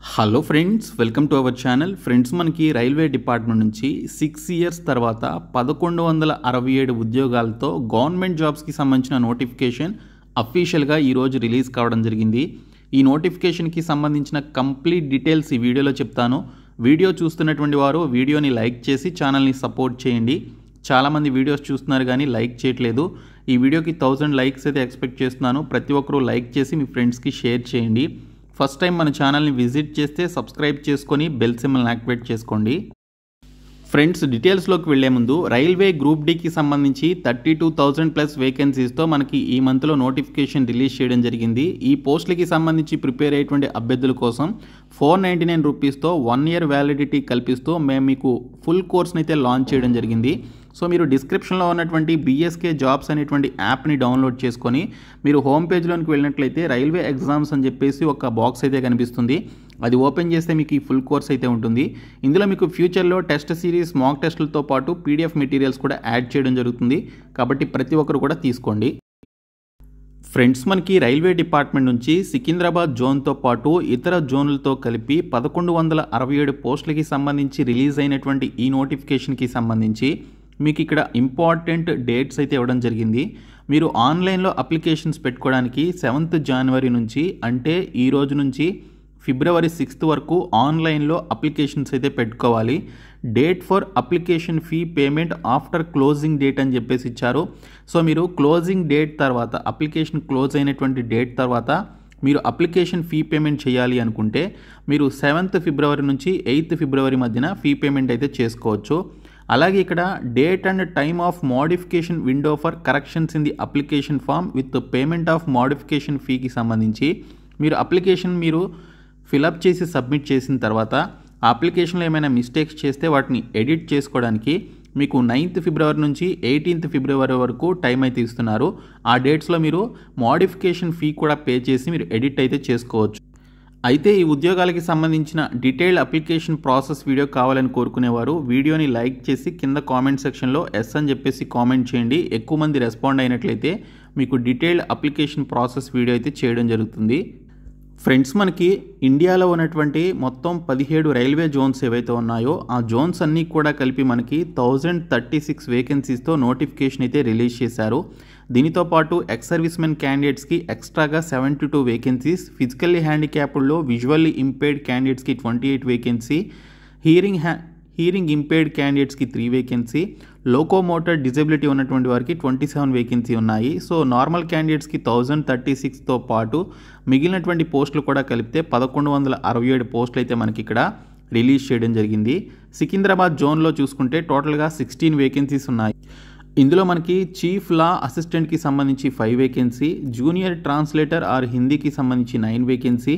Hello friends, welcome to our channel. Friends, మనకి railway department నుంచి 6 years తర్వాత 1167 ఉద్యోగాలతో government జాబ్స్కి సంబంధించిన నోటిఫికేషన్ అఫీషియల్గా ఈరోజు రిలీజ్ కావడం జరిగింది. ఈ నోటిఫికేషన్కి సంబంధించిన కంప్లీట్ డీటెయిల్స్ ఈ వీడియోలో చెప్తాను. వీడియో చూస్తున్నటువంటి వారు వీడియోని లైక్ చేసి ఛానల్ని సపోర్ట్ చేయండి. చాలామంది వీడియోస్ చూస్తున్నారు కానీ లైక్ చేయట్లేదు. ఈ వీడియోకి 1000 లైక్స్ అయితే ఎక్స్పెక్ట్ చేస్తున్నాను. ప్రతి ఒక్కరూ లైక్ చేసి మీ ఫ్రెండ్స్కి షేర్ చేయండి. ఫస్ట్ టైం మన ఛానల్ని విజిట్ చేస్తే సబ్స్క్రైబ్ చేసుకొని బెల్ సింబల్ని యాక్టివేట్ చేసుకోండి. ఫ్రెండ్స్, డీటెయిల్స్లోకి వెళ్లే ముందు రైల్వే గ్రూప్ డీకి సంబంధించి 32,000 ప్లస్ వేకెన్సీస్తో మనకి ఈ మంత్లో నోటిఫికేషన్ రిలీజ్ చేయడం జరిగింది. ఈ పోస్టులకి సంబంధించి ప్రిపేర్ అయ్యేటువంటి అభ్యర్థుల కోసం 499 రూపీస్తో 1 ఇయర్ వ్యాలిడిటీ కల్పిస్తూ మేము మీకు ఫుల్ కోర్స్ని అయితే లాంచ్ చేయడం జరిగింది. సో మీరు డిస్క్రిప్షన్లో ఉన్నటువంటి బీఎస్కే జాబ్స్ అనేటువంటి యాప్ని డౌన్లోడ్ చేసుకొని మీరు హోమ్ పేజ్లోనికి వెళ్ళినట్లయితే రైల్వే ఎగ్జామ్స్ అని చెప్పేసి ఒక బాక్స్ అయితే కనిపిస్తుంది. అది ఓపెన్ చేస్తే మీకు ఈ ఫుల్ కోర్స్ అయితే ఉంటుంది. ఇందులో మీకు ఫ్యూచర్లో టెస్ట్ సిరీస్, మాక్ టెస్టులతో పాటు పీడిఎఫ్ మెటీరియల్స్ కూడా యాడ్ చేయడం జరుగుతుంది. కాబట్టి ప్రతి ఒక్కరు కూడా తీసుకోండి. ఫ్రెండ్స్, మనకి రైల్వే డిపార్ట్మెంట్ నుంచి సికింద్రాబాద్ జోన్తో పాటు ఇతర జోన్లతో కలిపి 1167 పోస్టులకి సంబంధించి రిలీజ్ అయినటువంటి ఈ నోటిఫికేషన్కి సంబంధించి మీకు ఇక్కడ ఇంపార్టెంట్ డేట్స్ అయితే ఇవ్వడం జరిగింది. మీరు ఆన్లైన్లో అప్లికేషన్స్ పెట్టుకోవడానికి 7th జనవరి నుంచి, అంటే ఈ రోజు నుంచి ఫిబ్రవరి 6th వరకు ఆన్లైన్లో అప్లికేషన్స్ అయితే పెట్టుకోవాలి. Date for application fee payment after closing date అని చెప్పేసి ఇచ్చారు. సో మీరు క్లోజింగ్ డేట్ తర్వాత, అప్లికేషన్ క్లోజ్ అయినటువంటి డేట్ తర్వాత మీరు అప్లికేషన్ ఫీ పేమెంట్ చేయాలి అనుకుంటే మీరు 7th ఫిబ్రవరి నుంచి 8th ఫిబ్రవరి మధ్యన ఫీ పేమెంట్ అయితే చేసుకోవచ్చు. అలాగే ఇక్కడ date and time of modification window for corrections in the application form with payment of modification ఫీకి సంబంధించి మీరు అప్లికేషన్ ఫిలప్ చేసి సబ్మిట్ చేసిన తర్వాత ఆ అప్లికేషన్లో ఏమైనా మిస్టేక్స్ చేస్తే వాటిని ఎడిట్ చేసుకోవడానికి మీకు 9th ఫిబ్రవరి నుంచి 18th ఫిబ్రవరి వరకు టైం అయితే ఇస్తున్నారు. ఆ డేట్స్లో మీరు మోడిఫికేషన్ ఫీ కూడా పే చేసి మీరు ఎడిట్ అయితే చేసుకోవచ్చు. అయితే ఈ ఉద్యోగాలకి సంబంధించిన డీటెయిల్డ్ అప్లికేషన్ ప్రాసెస్ వీడియో కావాలని కోరుకునేవారు వీడియోని లైక్ చేసి కింద కామెంట్ సెక్షన్లో ఎస్ అని చెప్పేసి కామెంట్ చేయండి. ఎక్కువ మంది రెస్పాండ్ అయినట్లయితే మీకు డీటెయిల్డ్ అప్లికేషన్ ప్రాసెస్ వీడియో అయితే చేయడం జరుగుతుంది. ఫ్రెండ్స్, మనకి ఇండియాలో ఉన్నటువంటి మొత్తం 17 రైల్వే జోన్స్ ఏవైతే ఉన్నాయో ఆ జోన్స్ అన్నీ కూడా కలిపి మనకి 1036 వేకెన్సీస్తో నోటిఫికేషన్ అయితే రిలీజ్ చేశారు. దీనితో పాటు ఎక్స్ సర్వీస్మెన్ క్యాండిడేట్స్కి ఎక్స్ట్రాగా 72 వేకెన్సీస్, ఫిజికల్లీ హ్యాండిక్యాప్డ్లో విజువల్లీ ఇంపేర్డ్ క్యాండిడేట్స్కి 28 వేకెన్సీ, హీరింగ్ ఇంపేర్డ్ క్యాండిడేట్స్కి 3 వేకెన్సీ, లోకోమోటర్ డిజబిలిటీ ఉన్నటువంటి వారికి 27 వేకెన్సీ ఉన్నాయి. సో నార్మల్ క్యాండిడేట్స్కి 1036తో పాటు మిగిలినటువంటి పోస్టులు కూడా కలిపితే 1167 పోస్టులు అయితే మనకి ఇక్కడ రిలీజ్ చేయడం జరిగింది. సికింద్రాబాద్ జోన్లో చూసుకుంటే టోటల్గా 16 వేకెన్సీస్ ఉన్నాయి. ఇందులో మనకి చీఫ్ లా అసిస్టెంట్కి సంబంధించి 5 వేకెన్సీ, జూనియర్ ట్రాన్స్లేటర్ ఆర్ హిందీకి సంబంధించి 9 వేకెన్సీ,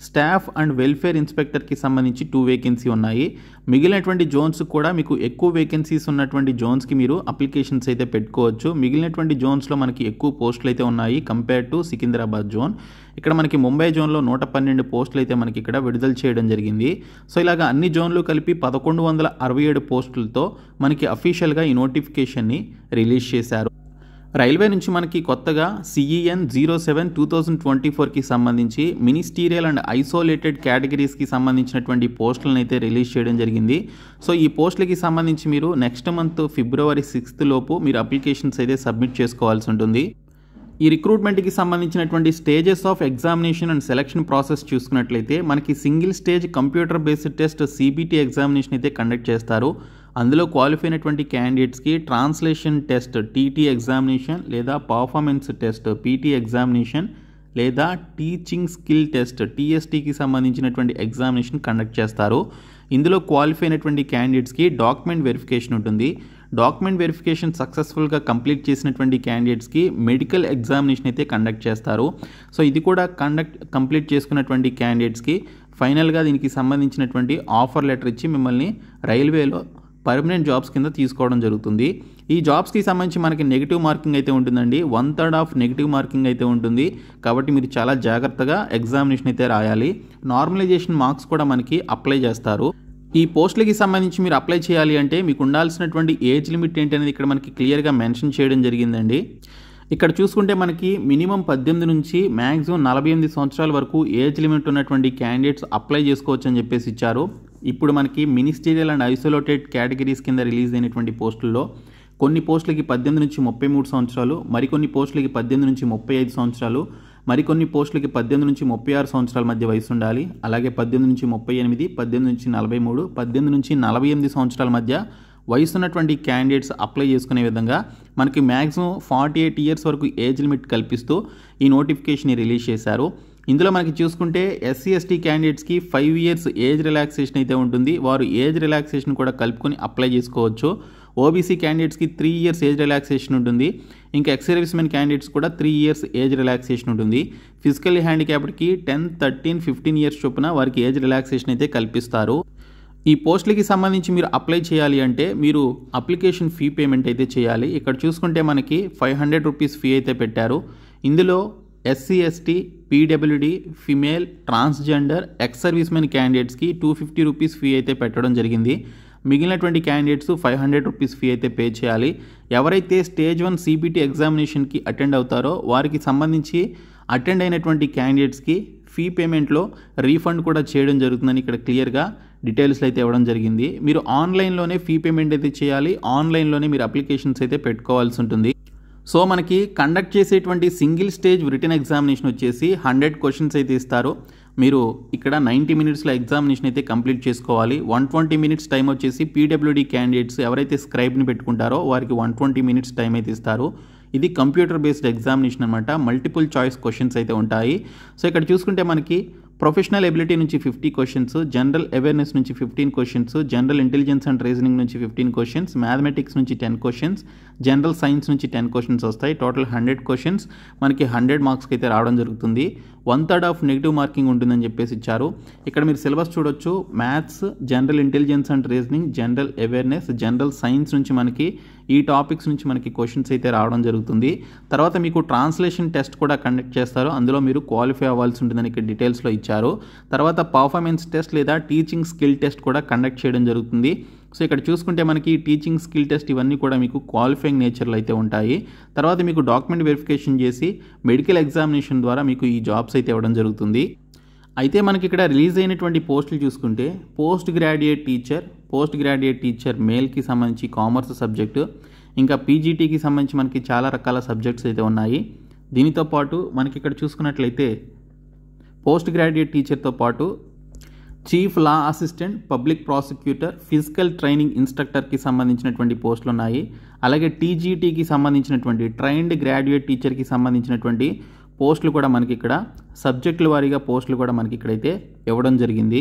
స్టాఫ్ అండ్ వెల్ఫేర్ ఇన్స్పెక్టర్కి సంబంధించి 2 వేకెన్సీ ఉన్నాయి. మిగిలినటువంటి జోన్స్ కూడా మీకు ఎక్కువ వేకెన్సీస్ ఉన్నటువంటి జోన్స్కి మీరు అప్లికేషన్స్ అయితే పెట్టుకోవచ్చు. మిగిలినటువంటి జోన్స్లో మనకి ఎక్కువ పోస్టులు అయితే ఉన్నాయి కంపేర్ టు సికింద్రాబాద్ జోన్. ఇక్కడ మనకి ముంబై జోన్లో 112 పోస్టులు అయితే మనకి ఇక్కడ విడుదల చేయడం జరిగింది. సో ఇలాగ అన్ని జోన్లు కలిపి 1167 పోస్టులతో మనకి అఫీషియల్గా ఈ నోటిఫికేషన్ని రిలీజ్ చేశారు. రైల్వే నుంచి మనకి కొత్తగా CEN 07/2024కి సంబంధించి మినిస్టీరియల్ అండ్ ఐసోలేటెడ్ కేటగిరీస్కి సంబంధించినటువంటి పోస్టులను అయితే రిలీజ్ చేయడం జరిగింది. సో ఈ పోస్టులకి సంబంధించి మీరు నెక్స్ట్ మంత్ ఫిబ్రవరి 6th లోపు మీరు అప్లికేషన్స్ అయితే సబ్మిట్ చేసుకోవాల్సి ఉంటుంది. ఈ రిక్రూట్మెంట్కి సంబంధించినటువంటి stages of examination and selection process చూసుకున్నట్లయితే మనకి single stage computer based test CBT examination అయితే కండక్ట్ చేస్తారు. అందులో క్వాలిఫై అయినటువంటి క్యాండిడేట్స్కి ట్రాన్స్లేషన్ టెస్ట్ TT ఎగ్జామినేషన్ లేదా పర్ఫార్మెన్స్ టెస్ట్ PT ఎగ్జామినేషన్ లేదా టీచింగ్ స్కిల్ టెస్ట్ TSTకి సంబంధించినటువంటి ఎగ్జామినేషన్ కండక్ట్ చేస్తారు. ఇందులో క్వాలిఫై అయినటువంటి క్యాండిడేట్స్కి డాక్యుమెంట్ వెరిఫికేషన్ ఉంటుంది. డాక్యుమెంట్ వెరిఫికేషన్ సక్సెస్ఫుల్గా కంప్లీట్ చేసినటువంటి క్యాండిడేట్స్కి మెడికల్ ఎగ్జామినేషన్ అయితే కండక్ట్ చేస్తారు. సో ఇది కూడా కంప్లీట్ చేసుకున్నటువంటి క్యాండిడేట్స్కి ఫైనల్గా దీనికి సంబంధించినటువంటి ఆఫర్ లెటర్ ఇచ్చి మిమ్మల్ని రైల్వేలో పర్మనెంట్ జాబ్స్ కింద తీసుకోవడం జరుగుతుంది. ఈ జాబ్స్కి సంబంధించి మనకి నెగిటివ్ మార్కింగ్ అయితే ఉంటుందండి. 1/3 ఆఫ్ నెగిటివ్ మార్కింగ్ అయితే ఉంటుంది. కాబట్టి మీరు చాలా జాగ్రత్తగా ఎగ్జామినేషన్ అయితే రాయాలి. నార్మలైజేషన్ మార్క్స్ కూడా మనకి అప్లై చేస్తారు. ఈ పోస్టులకి సంబంధించి మీరు అప్లై చేయాలి అంటే మీకు ఉండాల్సినటువంటి ఏజ్ లిమిట్ ఏంటి అనేది ఇక్కడ మనకి క్లియర్గా మెన్షన్ చేయడం జరిగిందండి. ఇక్కడ చూసుకుంటే మనకి మినిమం 18 నుంచి మ్యాక్సిమం 48 సంవత్సరాల వరకు ఏజ్ లిమిట్ ఉన్నటువంటి క్యాండిడేట్స్ అప్లై చేసుకోవచ్చు అని చెప్పేసి ఇచ్చారు. ఇప్పుడు మనకి మినిస్టీరియల్ అండ్ ఐసోలేటెడ్ కేటగిరీస్ కింద రిలీజ్ అయినటువంటి పోస్టుల్లో కొన్ని పోస్టులకి 18 నుంచి 33 సంవత్సరాలు, మరికొన్ని పోస్టులకి 18 నుంచి 35 సంవత్సరాలు, మరికొన్ని పోస్టులకి 18 నుంచి 36 సంవత్సరాల మధ్య వయసు ఉండాలి. అలాగే 18 నుంచి 38, 18 నుంచి 43, 18 నుంచి 48 సంవత్సరాల మధ్య వయసు ఉన్నటువంటి క్యాండిడేట్స్ అప్లై చేసుకునే విధంగా మనకి మ్యాక్సిమం 48 ఇయర్స్ వరకు ఏజ్ లిమిట్ కల్పిస్తూ ఈ నోటిఫికేషన్ రిలీజ్ చేశారు. ఇందులో మనకి చూసుకుంటే ఎస్సీ ఎస్టీ క్యాండిడేట్స్కి 5 ఇయర్స్ ఏజ్ రిలాక్సేషన్ అయితే ఉంటుంది. వారు ఏజ్ రిలాక్సేషన్ కూడా కలుపుకొని అప్లై చేసుకోవచ్చు. ఓబీసీ క్యాండిడేట్స్కి 3 ఇయర్స్ ఏజ్ రిలాక్సేషన్ ఉంటుంది. ఇంకా ఎక్స్ సర్వీస్మెన్ క్యాండిడేట్స్ కూడా 3 ఇయర్స్ ఏజ్ రిలాక్సేషన్ ఉంటుంది. ఫిజికల్ హ్యాండిక్యాప్డ్కి 10, 13, 15 ఇయర్స్ చొప్పున వారికి ఏజ్ రిలాక్సేషన్ అయితే కల్పిస్తారు. ఈ పోస్టులకి సంబంధించి మీరు అప్లై చేయాలి అంటే మీరు అప్లికేషన్ ఫీ పేమెంట్ అయితే చేయాలి. ఇక్కడ చూసుకుంటే మనకి 500 రూపీస్ ఫీ అయితే పెట్టారు. ఇందులో SC ST, PWD, female, transgender, ex servicemen క్యాండిడేట్స్కి 250 రూపీస్ ఫీ అయితే పెట్టడం జరిగింది. మిగిలినటువంటి క్యాండిడేట్స్ 500 రూపీస్ ఫీ అయితే పే చేయాలి. ఎవరైతే స్టేజ్ 1 సిబిటి ఎగ్జామినేషన్కి అటెండ్ అవుతారో వారికి సంబంధించి అటెండ్ అయినటువంటి క్యాండిడేట్స్కి ఫీ పేమెంట్లో రీఫండ్ కూడా చేయడం జరుగుతుందని ఇక్కడ క్లియర్గా డీటెయిల్స్ అయితే ఇవ్వడం జరిగింది. మీరు ఆన్లైన్లోనే ఫీ పేమెంట్ అయితే చేయాలి. ఆన్లైన్లోనే మీరు అప్లికేషన్స్ అయితే పెట్టుకోవాల్సి ఉంటుంది. సో మనకి కండక్ట్ చేసేటువంటి సింగిల్ స్టేజ్ రిటన్ ఎగ్జామినేషన్ వచ్చేసి 100 క్వశ్చన్స్ అయితే ఇస్తారు. మీరు ఇక్కడ 90 మినిట్స్లో ఎగ్జామినేషన్ అయితే కంప్లీట్ చేసుకోవాలి. 120 మినిట్స్ టైం వచ్చేసి పీడబ్ల్యూడి క్యాండిడేట్స్ ఎవరైతే స్క్రైబ్ని పెట్టుకుంటారో వారికి 120 మినిట్స్ టైం అయితే ఇస్తారు. ఇది కంప్యూటర్ బేస్డ్ ఎగ్జామినేషన్ అనమాట. మల్టిపుల్ చాయిస్ క్వశ్చన్స్ అయితే ఉంటాయి. సో ఇక్కడ చూసుకుంటే మనకి ప్రొఫెషనల్ ఎబిలిటీ నుంచి 50 క్వశ్చన్స్, జనరల్ అవేర్నెస్ నుంచి 15 questions, general intelligence and reasoning నుంచి 15 క్వశ్చన్స్, మ్యాథమెటిక్స్ నుంచి 10 క్వశ్చన్స్, జనరల్ సైన్స్ నుంచి 10 క్వశ్చన్స్ వస్తాయి. టోటల్ 100 క్వశ్చన్స్ మనకి 100 మార్క్స్కి అయితే రావడం జరుగుతుంది. 1/3 ఆఫ్ నెగిటివ్ మార్కింగ్ ఉంటుందని చెప్పేసి ఇచ్చారు. ఇక్కడ మీరు సిలబస్ చూడొచ్చు. Maths, general intelligence and reasoning, general awareness, general science నుంచి మనకి ఈ టాపిక్స్ నుంచి మనకి క్వశ్చన్స్ అయితే రావడం జరుగుతుంది. తర్వాత మీకు ట్రాన్స్లేషన్ టెస్ట్ కూడా కండక్ట్ చేస్తారు. అందులో మీరు క్వాలిఫై అవ్వాల్సి ఉంటుందని ఇక్కడ డీటెయిల్స్లో ఇచ్చారు. తర్వాత పర్ఫార్మెన్స్ టెస్ట్ లేదా టీచింగ్ స్కిల్ టెస్ట్ కూడా కండక్ట్ చేయడం జరుగుతుంది. సో ఇక్కడ చూసుకుంటే మనకి టీచింగ్ స్కిల్ టెస్ట్ ఇవన్నీ కూడా మీకు క్వాలిఫైయింగ్ నేచర్లో అయితే ఉంటాయి. తర్వాత మీకు డాక్యుమెంట్ వెరిఫికేషన్ చేసి మెడికల్ ఎగ్జామినేషన్ ద్వారా మీకు ఈ జాబ్స్ అయితే ఇవ్వడం జరుగుతుంది. అయితే మనకి ఇక్కడ రిలీజ్ అయినటువంటి పోస్టులు చూసుకుంటే పోస్ట్ గ్రాడ్యుయేట్ టీచర్ మేల్కి సంబంధించి కామర్స్ సబ్జెక్టు, ఇంకా పీజీటీకి సంబంధించి మనకి చాలా రకాల సబ్జెక్ట్స్ అయితే ఉన్నాయి. దీనితో పాటు మనకి ఇక్కడ చూసుకున్నట్లయితే పోస్ట్ గ్రాడ్యుయేట్ టీచర్తో పాటు chief law assistant, public prosecutor, physical training ఇన్స్ట్రక్టర్కి సంబంధించినటువంటి పోస్టులు ఉన్నాయి. అలాగే టీజీటీకి సంబంధించినటువంటి ట్రైన్డ్ గ్రాడ్యుయేట్ టీచర్కి సంబంధించినటువంటి పోస్టులు కూడా మనకి ఇక్కడ సబ్జెక్టుల వారీగా పోస్టులు కూడా మనకి ఇక్కడైతే ఇవ్వడం జరిగింది.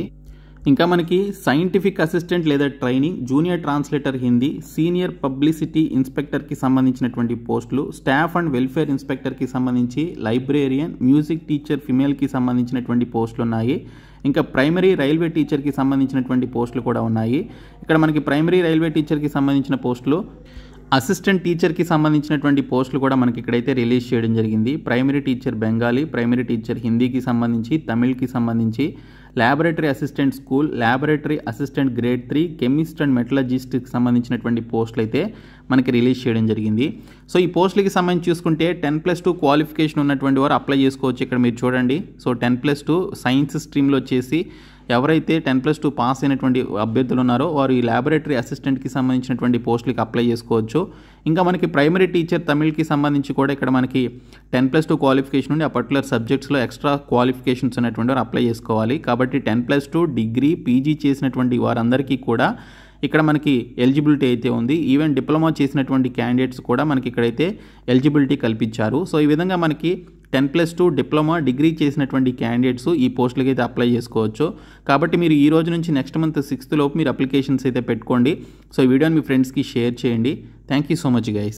ఇంకా మనకి సైంటిఫిక్ అసిస్టెంట్ లేదా training, junior translator Hindi, senior publicity ఇన్స్పెక్టర్కి సంబంధించినటువంటి పోస్టులు, స్టాఫ్ అండ్ వెల్ఫేర్ ఇన్స్పెక్టర్కి సంబంధించి, లైబ్రేరియన్, మ్యూజిక్ టీచర్ ఫిమేల్కి సంబంధించినటువంటి పోస్టులు ఉన్నాయి. ఇంకా ప్రైమరీ రైల్వే టీచర్కి సంబంధించినటువంటి పోస్టులు కూడా ఉన్నాయి. ఇక్కడ మనకి ప్రైమరీ రైల్వే టీచర్కి సంబంధించిన పోస్టులు, అసిస్టెంట్ టీచర్కి సంబంధించినటువంటి పోస్టులు కూడా మనకి ఇక్కడైతే రిలీజ్ చేయడం జరిగింది. Primary teacher Bengali, primary teacher హిందీకి సంబంధించి, తమిళ్కి సంబంధించి, laboratory assistant school, laboratory assistant grade 3, chemist and మెటలజిస్ట్కి సంబంధించినటువంటి పోస్టులు అయితే మనకి రిలీజ్ చేయడం జరిగింది. సో ఈ పోస్టులకి సంబంధించి చూసుకుంటే 10+2 క్వాలిఫికేషన్ ఉన్నటువంటి వారు అప్లై చేసుకోవచ్చు. ఇక్కడ మీరు చూడండి. సో 10+2 సైన్స్ స్ట్రీమ్లో వచ్చేసి ఎవరైతే 10+2 పాస్ అయినటువంటి అభ్యర్థులు ఉన్నారో వారు ఈ ల్యాబొరేటరీ అసిస్టెంట్కి సంబంధించినటువంటి పోస్టులకి అప్లై చేసుకోవచ్చు. ఇంకా మనకి ప్రైమరీ టీచర్ తమిళ్కి సంబంధించి కూడా ఇక్కడ మనకి 10+2 క్వాలిఫికేషన్ ఉండి ఆ పర్టికులర్ సబ్జెక్ట్స్లో ఎక్స్ట్రా క్వాలిఫికేషన్స్ ఉన్నటువంటి వారు అప్లై చేసుకోవాలి. కాబట్టి 10+2 డిగ్రీ, పీజీ చేసినటువంటి వారందరికీ కూడా ఇక్కడ మనకి ఎలిజిబిలిటీ అయితే ఉంది. ఈవెన్ డిప్లొమా చేసినటువంటి క్యాండిడేట్స్ కూడా మనకి ఇక్కడైతే ఎలిజిబిలిటీ కల్పించారు. సో ఈ విధంగా మనకి 10+2 డిప్లొమా, డిగ్రీ చేసినటువంటి క్యాండిడేట్స్ ఈ పోస్టులకి అయితే అప్లై చేసుకోవచ్చు. కాబట్టి మీరు ఈ రోజు నుంచి నెక్స్ట్ మంత్ 6th లోపు మీరు అప్లికేషన్స్ అయితే పెట్టుకోండి. సో ఈ వీడియోని మీ ఫ్రెండ్స్కి షేర్ చేయండి. Thank you so much guys.